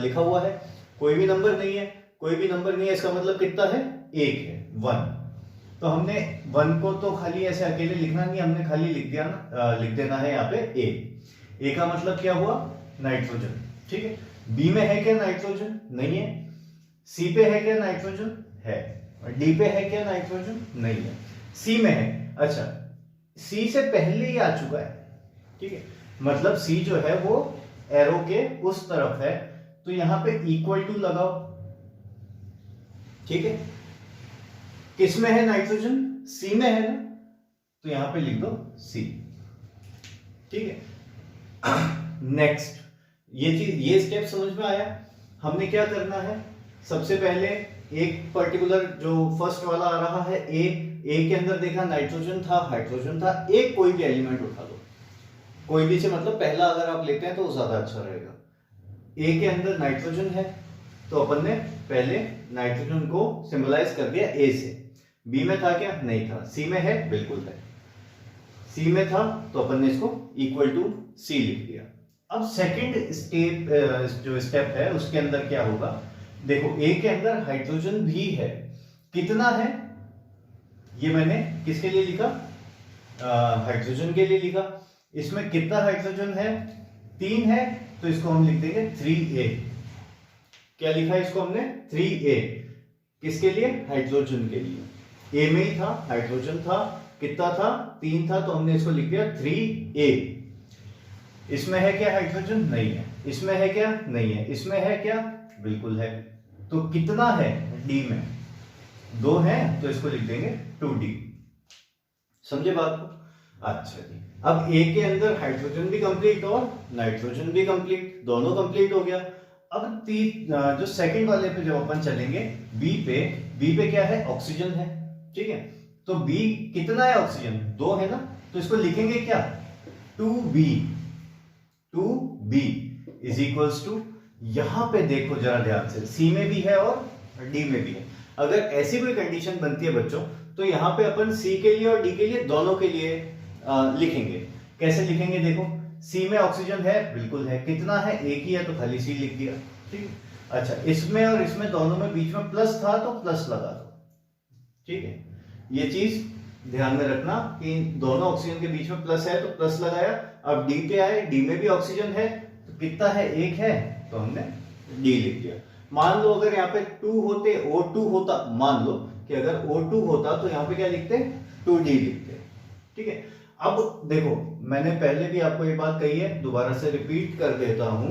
लिखा हुआ है, कोई भी नंबर नहीं है, कोई भी नंबर नहीं है, इसका मतलब कितना है, 1 है, 1। तो हमने 1 को तो खाली ऐसे अकेले लिखना नहीं, हमने खाली लिख देना है यहाँ पे ए का मतलब क्या हुआ, नाइट्रोजन, ठीक है। बी में है क्या नाइट्रोजन, नहीं है। सी पे है क्या नाइट्रोजन, है। और डी पे है क्या नाइट्रोजन, नहीं है। सी में है, अच्छा सी से पहले ही आ चुका है, ठीक है। मतलब सी जो है वो एरो के उस तरफ है, तो यहां पे इक्वल टू लगाओ, ठीक है। किस में है नाइट्रोजन, सी में है ना, तो यहां पे लिख दो सी, ठीक है। नेक्स्ट ये स्टेप समझ में आया। हमने क्या करना है, सबसे पहले एक पर्टिकुलर जो फर्स्ट वाला आ रहा है ए के अंदर देखा नाइट्रोजन था, हाइड्रोजन था, एक कोई भी एलिमेंट उठा लो, कोई भी से मतलब पहला अगर आप लेते हैं तो वो ज्यादा अच्छा रहेगा। ए के अंदर नाइट्रोजन है तो अपन ने पहले नाइट्रोजन को सिंबलाइज कर दिया ए से। बी में था क्या? नहीं था। सी में है? बिल्कुल है। सी में था तो अपन ने इसको इक्वल टू सी लिख दिया। अब सेकंड स्टेप जो स्टेप है उसके अंदर क्या होगा, देखो ए के अंदर हाइड्रोजन भी है, कितना है ये मैंने किसके लिए लिखा, हाइड्रोजन के लिए लिखा। इसमें कितना हाइड्रोजन है? 3 है, तो इसको हम लिख देंगे 3a। क्या लिखा है इसको हमने? 3a। किसके लिए? हाइड्रोजन के लिए। ए में ही था, हाइड्रोजन था, कितना था? 3 था, तो हमने इसको लिख दिया 3a। इसमें है क्या हाइड्रोजन? नहीं है। इसमें है क्या? नहीं है। इसमें है क्या? बिल्कुल है। तो कितना है? डी में 2 है, तो इसको लिख देंगे 2d। समझे बात को? अच्छा जी, अब ए के अंदर हाइड्रोजन भी कंप्लीट और नाइट्रोजन भी कंप्लीट, दोनों कंप्लीट हो गया। अब जो सेकंड वाले पे जब अपन चलेंगे बी पे क्या है? ऑक्सीजन है, ठीक है। तो बी कितना है? ऑक्सीजन 2 है ना, तो इसको लिखेंगे क्या? 2b। 2b is equals to, यहां पे देखो जरा ध्यान से, सी में भी है और डी में भी है। अगर ऐसी कोई कंडीशन बनती है बच्चों, तो यहां पे अपन सी के लिए और डी के लिए, दोनों के लिए लिखेंगे। कैसे लिखेंगे? देखो, सी में ऑक्सीजन है, बिल्कुल है, कितना है? एक ही है, तो खाली सी लिख दिया, ठीक है। अच्छा, इसमें और इसमें दोनों में बीच में प्लस था तो प्लस लगा दो, ठीक है। ये चीज ध्यान में रखना कि दोनों ऑक्सीजन के बीच में प्लस है तो प्लस लगाया। अब डी पे आए, डी में भी ऑक्सीजन है, तो कितना है? 1 है, तो हमने डी लिख दिया। मान लो अगर यहाँ पे 2 होते, O2 होता, मान लो कि अगर O2 होता तो यहाँ पे क्या लिखते? 2d लिखते, ठीक है। अब देखो, मैंने पहले भी आपको ये बात कही है, दोबारा से रिपीट कर देता हूं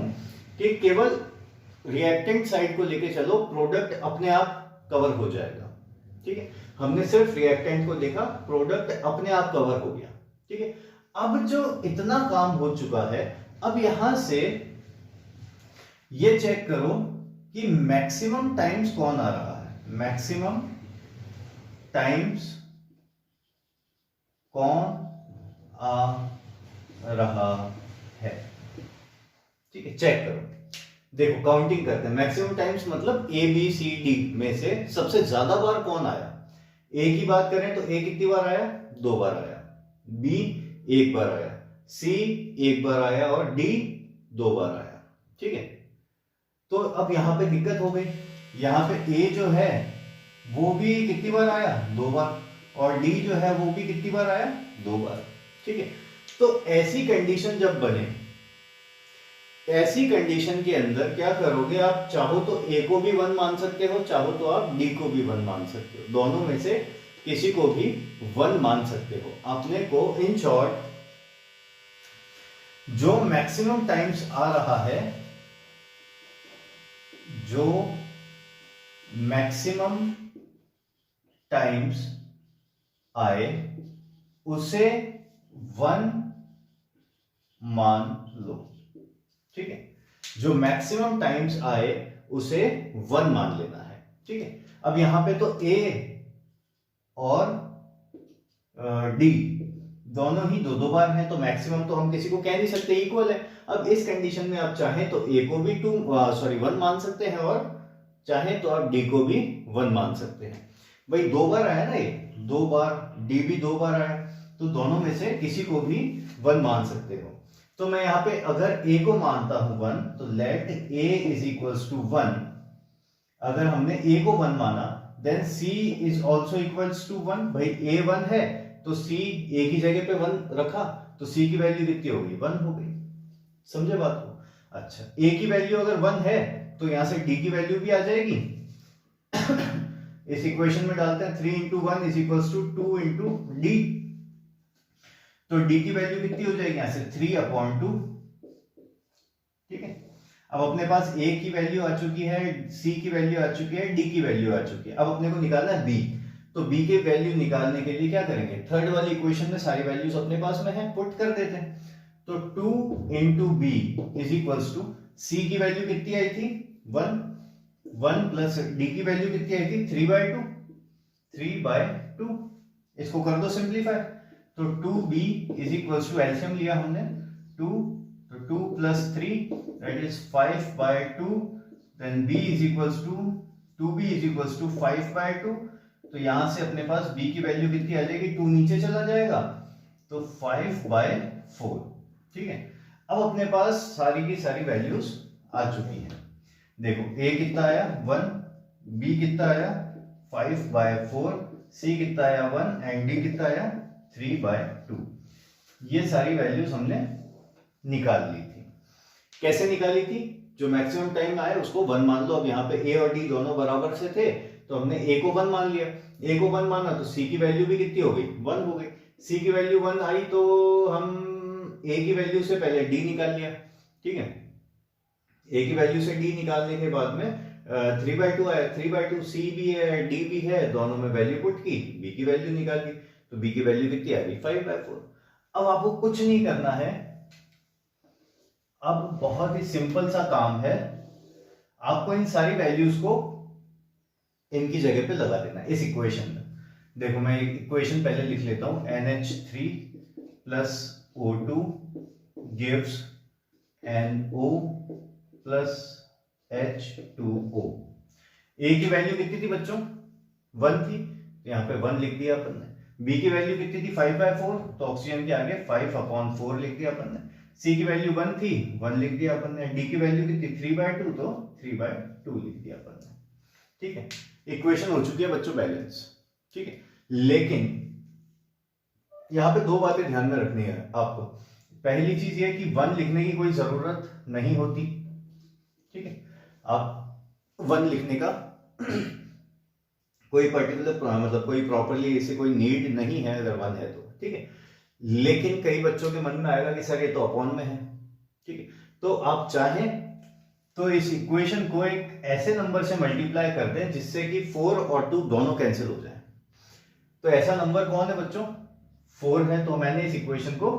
कि केवल रिएक्टेंट साइड को लेके चलो, प्रोडक्ट अपने आप कवर हो जाएगा, ठीक है। हमने सिर्फ रिएक्टेंट को देखा, प्रोडक्ट अपने आप कवर हो गया, ठीक है। अब जो इतना काम हो चुका है, अब यहां से ये चेक करो कि मैक्सिमम टाइम्स कौन आ रहा है। मैक्सिमम टाइम्स कौन आ रहा है, ठीक है। चेक करो, देखो काउंटिंग करते हैं। मैक्सिमम टाइम्स मतलब ए बी सी डी में से सबसे ज्यादा बार कौन आया। ए की बात करें तो ए कितनी बार आया? 2 बार आया। बी 1 बार आया, सी 1 बार आया और डी 2 बार आया, ठीक है। तो अब यहां पे दिक्कत हो गई, यहां पे ए जो है वो भी कितनी बार आया? 2 बार, और डी जो है वो भी कितनी बार आया? 2 बार, ठीक है। तो ऐसी कंडीशन जब बने, ऐसी कंडीशन के अंदर क्या करोगे आप? चाहो तो ए को भी 1 मान सकते हो, चाहो तो आप डी को भी 1 मान सकते हो, दोनों में से किसी को भी 1 मान सकते हो। अपने को इन शॉर्ट जो मैक्सिमम टाइम्स आ रहा है, जो मैक्सिमम टाइम्स आए उसे 1 मान लो, ठीक है। जो मैक्सिमम टाइम्स आए उसे 1 मान लेना है, ठीक है। अब यहां पे तो ए और डी दोनों ही 2-2 बार हैं, तो मैक्सिमम तो हम किसी को कह नहीं सकते, इक्वल है। अब इस कंडीशन में आप चाहें तो ए को भी 1 मान सकते हैं, और चाहें तो आप डी को भी 1 मान सकते हैं। भाई 2 बार आया ना, ये 2 बार, डी भी 2 बार आया, तो दोनों में से किसी को भी 1 मान सकते हो। तो मैं यहां पे अगर a को मानता हूं 1, तो let a is equals to 1। अगर हमने a को 1 माना, then c is also equals to 1। भाई a 1 है, तो c a की जगह पे 1 रखा, तो c की वैल्यू कितनी हो गई? 1 हो गई। समझे बात को? अच्छा, a की वैल्यू अगर 1 है, तो यहां से d की वैल्यू भी आ जाएगी। इस इक्वेशन में डालते हैं 3 into 1 is equals to 2 into D. तो d की वैल्यू कितनी हो जाएगी? यहां से 3/2, ठीक है। अब अपने पास a की वैल्यू आ चुकी है, c की वैल्यू आ चुकी है, d की वैल्यू आ चुकी है। अब अपने को निकालना है b। तो b के वैल्यू निकालने के लिए क्या करेंगे? थर्ड वाली इक्वेशन में सारी वैल्यूज अपने पास में है, पुट कर देते हैं। तो 2 into B is equals to, c की वैल्यू कितनी आई थी? 1 प्लस d की वैल्यू कितनी आई थी? 3/2। इसको कर दो सिंप्लीफाई, तो 2b is equals to, LCM लिया हमने, 2, तो 2 plus 3 that is 5/2, then b is equals to 2b is equals to 5/2। तो यहां से अपने पास b की वैल्यू कितनी आ जाएगी, 2 नीचे चला जाएगा तो 5/4। ठीक है, अब अपने पास सारी की सारी वैल्यूज आ चुकी हैं। देखो a कितना आया 1, b कितना आया 5/4, c कितना आया 1 एंड d कितना आया 3/2। ये सारी वैल्यूज हमने निकाल ली थी। कैसे निकाली थी, जो मैक्सिमम टाइम आए उसको 1 मान लो। अब यहाँ पे a और d दोनों बराबर से थे तो हमने a को 1 मान लिया। a को 1 माना तो c की वैल्यू भी कितनी हो गई 1 हो गई। c की वैल्यू 1 आई तो हम a की वैल्यू से पहले d निकाल लिया। ठीक है, a की वैल्यू से d निकालने के बाद में 3/2 आया। 3/2 c भी है d भी है, दोनों में वैल्यू पुट की, b की वैल्यू निकाली तो b की वैल्यू कितनी आ गई 5/4। अब आपको कुछ नहीं करना है, अब बहुत ही सिंपल सा काम है, आपको इन सारी वैल्यूज को इनकी जगह पे लगा देना इस इक्वेशन में। देखो मैं इक्वेशन पहले लिख लेता हूं, NH3 plus O2 gives NO plus H2O। A की वैल्यू कितनी थी बच्चों 1 थी, तो यहाँ पे 1 लिख दिया अपन ने। B की वैल्यू कितनी थी 5/4, तो ऑक्सीजन के आगे 5/4 लिख दिया अपन ने। C की वैल्यू 1 थी, 1 लिख दिया अपन ने। D की वैल्यू कितनी 3/2, तो 3/2 लिख दिया अपन ने। ठीक है, इक्वेशन हो चुकी है बच्चों बैलेंस। ठीक है, लेकिन यहाँ पे दो बातें ध्यान में रखनी है आपको। पहली चीज ये कि 1 लिखने की कोई जरूरत नहीं होती। ठीक है, आप 1 लिखने का कोई पर्टिकुलर मतलब कोई प्रॉपरली इसे कोई नीड नहीं है अगर 1 है तो। ठीक है, लेकिन कई बच्चों के मन में आएगा कि सर ये तो अपॉन में है। ठीक है, तो आप चाहें तो इस इक्वेशन को एक ऐसे नंबर से मल्टीप्लाई कर दें जिससे कि 4 और 2 दोनों कैंसिल हो जाए। तो ऐसा नंबर कौन है बच्चों 4 है, तो मैंने इस इक्वेशन को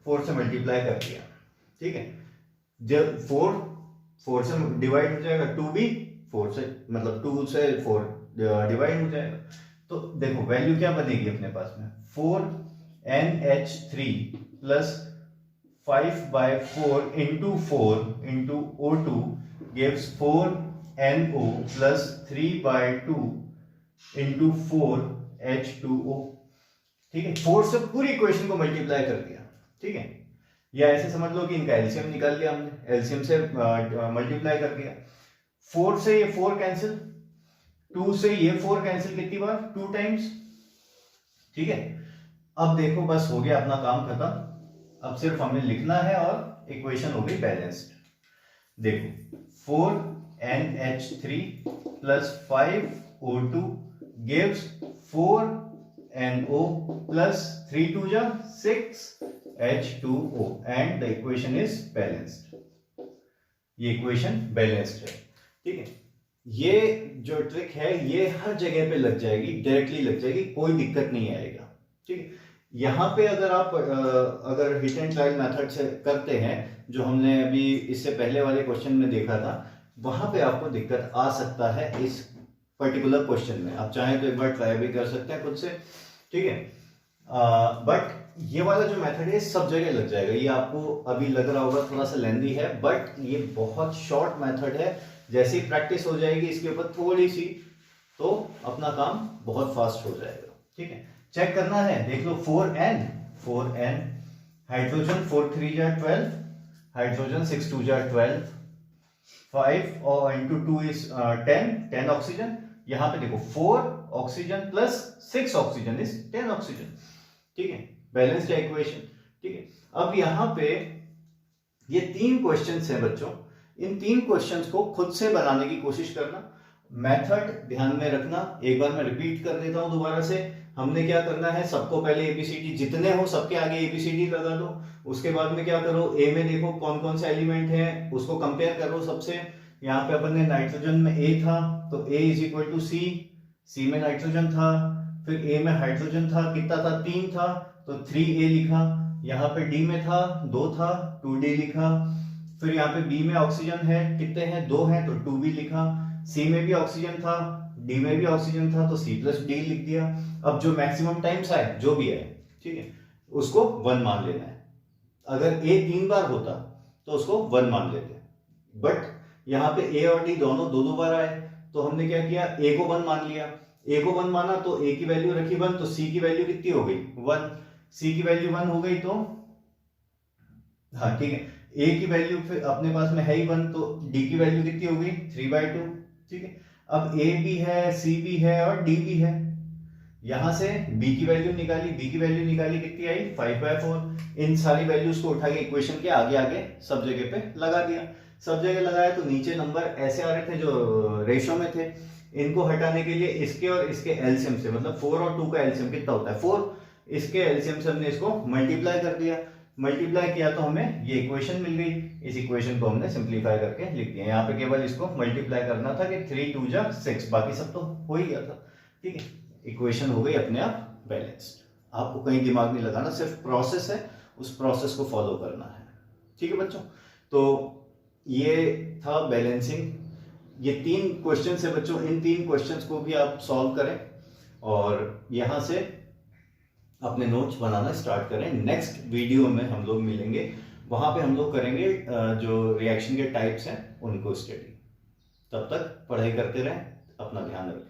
4 से मल्टीप्लाई कर दिया। ठीक है, जब 4 से डिवाइड हो जाएगा, 2 भी 4 से मतलब 2 से 4 डिवाइड हो जाएगा। तो देखो वैल्यू क्या बनेगी अपने पास में 4NH3 plus 5/4 into 4 into O2 gives 4NO plus 3/2 into 4H2O। ठीक है, 4 से पूरी इक्वेशन को मल्टीप्लाई कर दिया। ठीक है, या ऐसे समझ लो कि इनका एलसीएम निकाल लिया हमने, एलसीएम से मल्टीप्लाई कर दिया। 4 से ये 4 कैंसिल, 2 से ये 4 कैंसिल कितनी बार 2 टाइम्स। ठीक है, अब देखो बस हो गया अपना काम खत्म। अब सिर्फ हमें लिखना है और इक्वेशन हो गई बैलेंस्ड। देखो 4NH3 plus 5O2 gives 4NO plus 3 2 जा 6H2O and the equation is balanced। ये इक्वेशन बैलेंस्ड है। ठीक है, ये जो ट्रिक है ये हर जगह पे लग जाएगी, डायरेक्टली लग जाएगी, कोई दिक्कत नहीं आएगा। ठीक है, यहाँ पे अगर आप अगर हिट एंड ट्रायल मेथड से करते हैं जो हमने अभी इससे पहले वाले क्वेश्चन में देखा था, वहां पे आपको दिक्कत आ सकता है इस पर्टिकुलर क्वेश्चन में। आप चाहें तो एक बार ट्राई भी कर सकते हैं खुद से। ठीक है, बट ये वाला जो मेथड है सब जगह लग जाएगा। ये आपको अभी लग रहा होगा थोड़ा सा लेंदी है, बट ये बहुत शॉर्ट मेथड है। जैसे ही प्रैक्टिस हो जाएगी इसके ऊपर थोड़ी सी, तो अपना काम बहुत फास्ट हो जाएगा। ठीक है, चेक करना है, देख लो 4n हाइड्रोजन 4 3 जा 12, हाइड्रोजन 6 2 जा 12, 5 और इंटू 2 इज 10 ऑक्सीजन। यहां पे देखो 4 oxygen plus 6 oxygen is 10 oxygen. ठीक है, बैलेंस्ड इक्वेशन। ठीक है, अब यहां पे ये 3 क्वेश्चंस हैं बच्चों, इन 3 क्वेश्चंस को खुद से बनाने की कोशिश करना। मेथड ध्यान में रखना, एक बार मैं रिपीट कर देता हूं दोबारा से। हमने क्या करना है, सबको पहले एबीसीडी जितने हो सबके आगे एबीसीडी लगा दो। उसके बाद में क्या करो, ए में देखो कौन कौन से एलिमेंट हैं उसको कंपेयर करो सबसे। यहाँ पे अपन ने नाइट्रोजन में ए था तो ए इज इक्वल टू सी, सी में नाइट्रोजन था, फिर ए में हाइड्रोजन था, कितना था 3 था तो 3A लिखा। यहाँ पे डी में था 2 था 2D लिखा। फिर यहाँ पे बी में ऑक्सीजन है, कितने हैं 2 हैं तो 2B लिखा। सी में भी ऑक्सीजन था, डी में भी ऑक्सीजन था तो C+D लिख दिया। अब जो मैक्सिमम टाइम्स आए जो भी है, ठीक है, उसको 1 मान लेना है। अगर ए 3 बार होता तो उसको 1 मान लेते, बट यहाँ पे ए और डी दोनों दो बार आए, तो हमने क्या किया, ए को 1 मान लिया। ए को 1 माना तो ए की वैल्यू रखी 1, तो सी की वैल्यू कितनी हो गई 1। सी की वैल्यू 1 हो गई तो हाँ ठीक है, ए की वैल्यू फिर अपने पास में है ही 1, तो डी की वैल्यू कितनी हो गई 3/2। ठीक है, अब ए भी है, सी भी है और डी भी है। यहां से बी की वैल्यू निकाली, बी की वैल्यू निकाली, कितनी आई 5/4। इन सारी वैल्यूज को उठा के इक्वेशन के आगे आगे सब जगह पे लगा दिया। सब जगह लगाया तो नीचे नंबर ऐसे आ रहे थे जो रेशो में थे। इनको हटाने के लिए इसके और इसके एलसीएम से, मतलब 4 और 2 का एलसीएम कितना होता है 4, इसके एलसीएम से हमने इसको मल्टीप्लाई कर दिया। मल्टीप्लाई किया तो हमें ये इक्वेशन मिल गई। इस इक्वेशन को हमने सिंप्लीफाई करके लिख दिया। यहाँ पे केवल इसको मल्टीप्लाई करना था कि 3 2 जा 6, बाकी सब तो हो ही गया था। ठीक है, इक्वेशन हो गई अपने आप बैलेंस्ड। आपको कहीं दिमाग नहीं लगाना, सिर्फ प्रोसेस है, उस प्रोसेस को फॉलो करना है। ठीक है बच्चों, तो ये था बैलेंसिंग। ये 3 क्वेश्चन है बच्चों, इन 3 क्वेश्चंस को भी आप सॉल्व करें और यहां से अपने नोट्स बनाना स्टार्ट करें। नेक्स्ट वीडियो में हम लोग मिलेंगे, वहां पे हम लोग करेंगे जो रिएक्शन के टाइप्स हैं उनको स्टडी। तब तक पढ़ाई करते रहें, अपना ध्यान रखें।